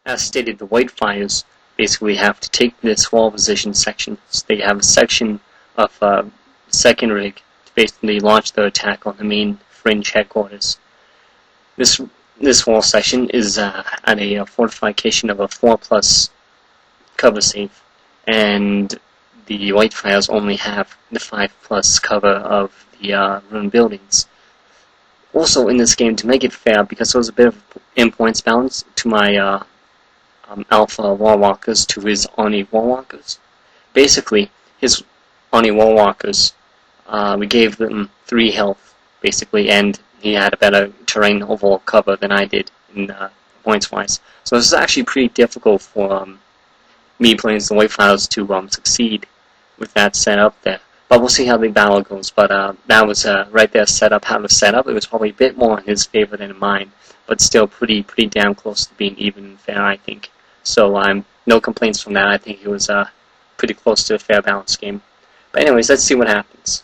as stated, the Whitefires basically have to take this wall position section. So they have a section of second rig to basically launch their attack on the main Fringe headquarters. This wall section is at a fortification of a 4+ cover save, and the Whitefires only have the 5+ cover of the ruined buildings. Also in this game, to make it fair, because there was a bit of endpoints balance to my Alpha Wallwalkers to his Oni Wallwalkers. Basically, his Oni Wallwalkers, we gave them 3 health, basically, and he had a better terrain overall cover than I did in points-wise. So this is actually pretty difficult for me playing as the Whitefires to succeed with that setup there. But we'll see how the battle goes. But that was right there set up how to set up. It was probably a bit more in his favor than in mine, but still pretty damn close to being even and fair, I think. So no complaints from that. I think it was pretty close to a fair balance game. But anyways, let's see what happens.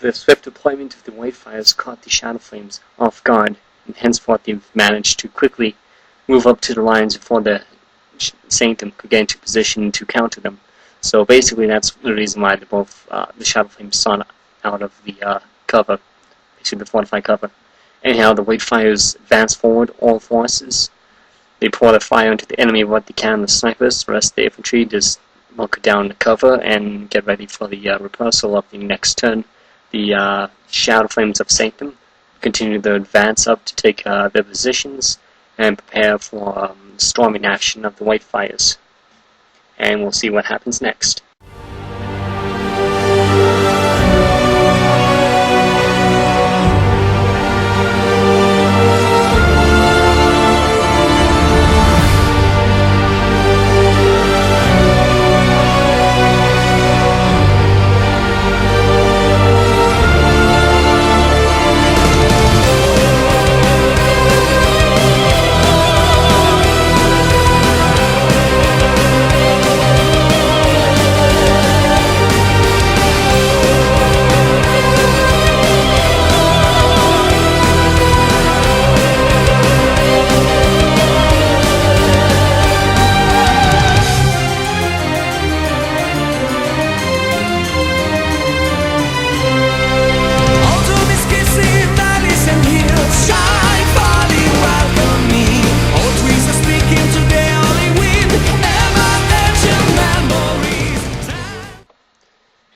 The swift deployment of the Whitefires caught the Shadowflames off guard, and henceforth they've managed to quickly move up to the lines before the Sanctum could get into position to counter them. So basically that's the reason why the Shadowflames sought out of the cover, basically the fortified cover. Anyhow, the Whitefires advance forward all forces. They pour their fire into the enemy what they can, the snipers. The rest of the infantry just bunker down the cover and get ready for the reprisal of the next turn. The Shadowflames of Sanctum continue their advance up to take their positions and prepare for storming action of the Whitefires. And we'll see what happens next.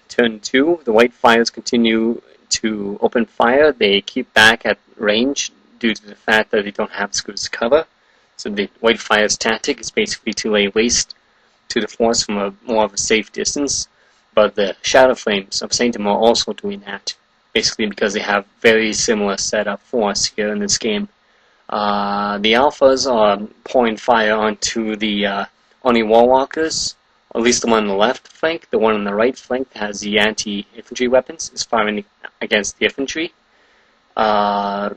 Turn 2, the Whitefires continue to open fire. They keep back at range due to the fact that they don't have as good as cover. So the Whitefires' tactic is basically to lay waste to the force from more of a safe distance. But the Shadowflames of Sanctum are also doing that, basically because they have very similar setup for us here in this game. The Alphas are pouring fire onto the Oni Wallwalkers. At least the one on the left flank. The one on the right flank has the anti-infantry weapons, is firing against the infantry. The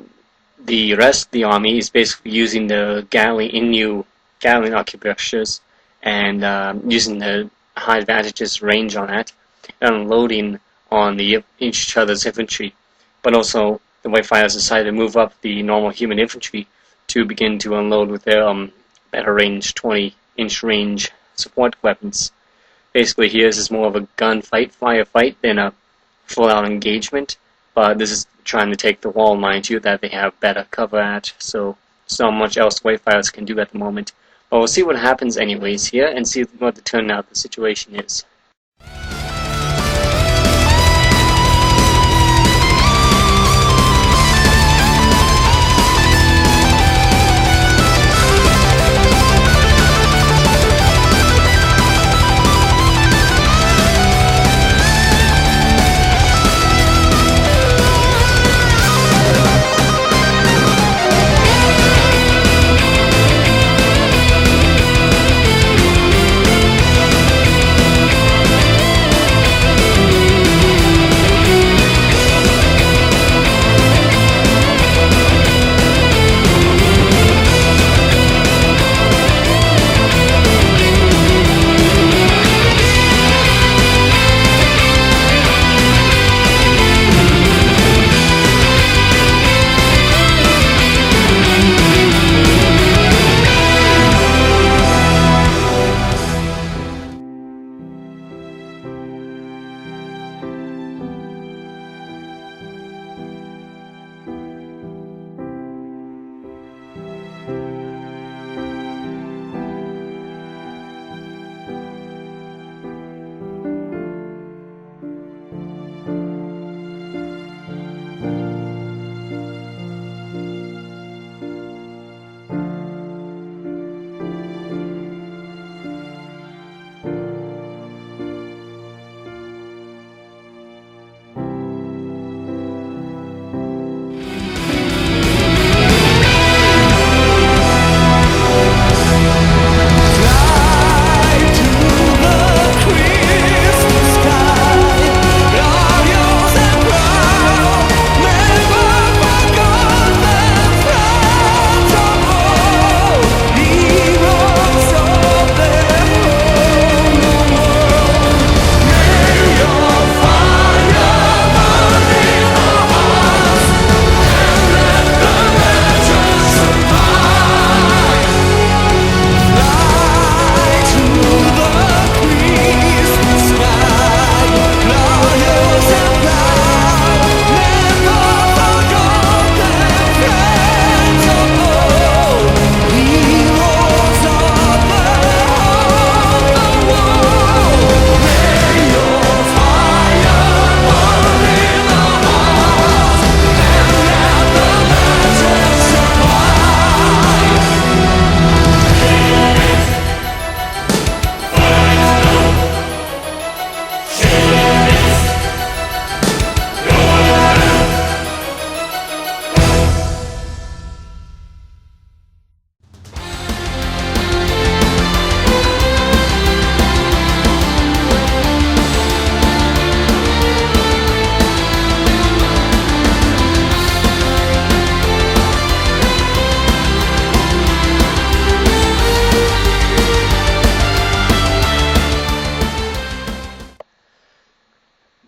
rest of the army is basically using the Gatling arquebusiers and using the high advantages range on that, and unloading on each other's infantry. But also, the Whitefires decided to move up the normal human infantry to begin to unload with their better range, 20-inch range support weapons. Basically here this is more of a gunfight, firefight, than a full-out engagement, but this is trying to take the wall, mind you, that they have better cover at, so there's not much else Whitefires can do at the moment. But we'll see what happens anyways here, and see what the turnout of the situation is.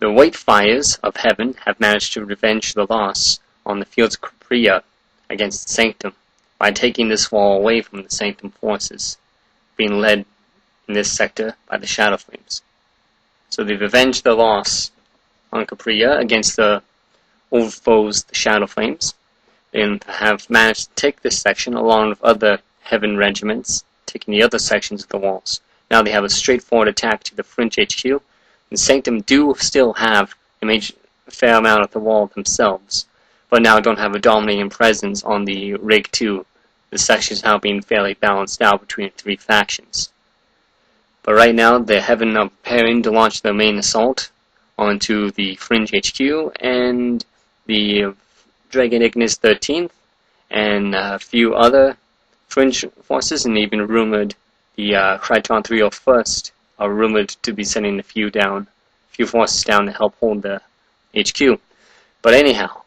The Whitefires of HAVEN have managed to revenge the loss on the fields of Kryton against the Sanctum by taking this wall away from the Sanctum forces, being led in this sector by the Shadowflames. So they've avenged the loss on Kryton against the old foes, the Shadowflames, and have managed to take this section along with other HAVEN regiments, taking the other sections of the walls. Now they have a straightforward attack to the Fringe HQ. The Sanctum do still have a fair amount of the wall themselves, but now don't have a dominating presence on the Rig 2. The section is now being fairly balanced out between the three factions. But right now, the HAVEN are preparing to launch their main assault onto the Fringe HQ and the Dragon Ignis 13th and a few other Fringe forces, and even rumored the Kryton 301st are rumored to be sending a few forces down to help hold the HQ. But anyhow,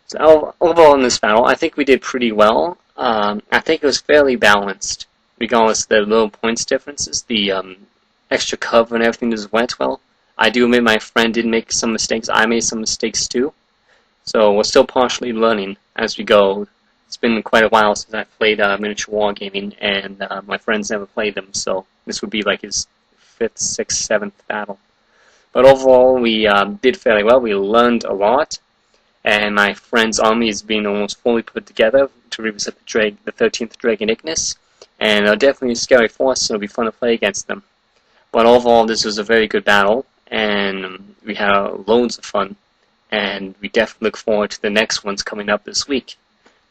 so overall in this battle, I think we did pretty well. I think it was fairly balanced, regardless of the little points differences. The extra cover and everything just went well. I do admit my friend did make some mistakes. I made some mistakes too. So we're still partially learning as we go. It's been quite a while since I've played miniature wargaming, and my friends never played them, so this would be like his 5th, 6th, 7th battle. But overall, we did fairly well. We learned a lot. and my friend's army is being almost fully put together to revisit the 13th Dragon Ignis, and they're definitely a scary force, so it'll be fun to play against them. But overall, this was a very good battle, and we had loads of fun, and we definitely look forward to the next ones coming up this week.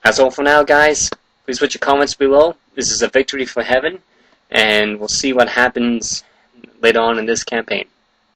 That's all for now, guys. Please put your comments below. This is a victory for Heaven, and we'll see what happens later on in this campaign.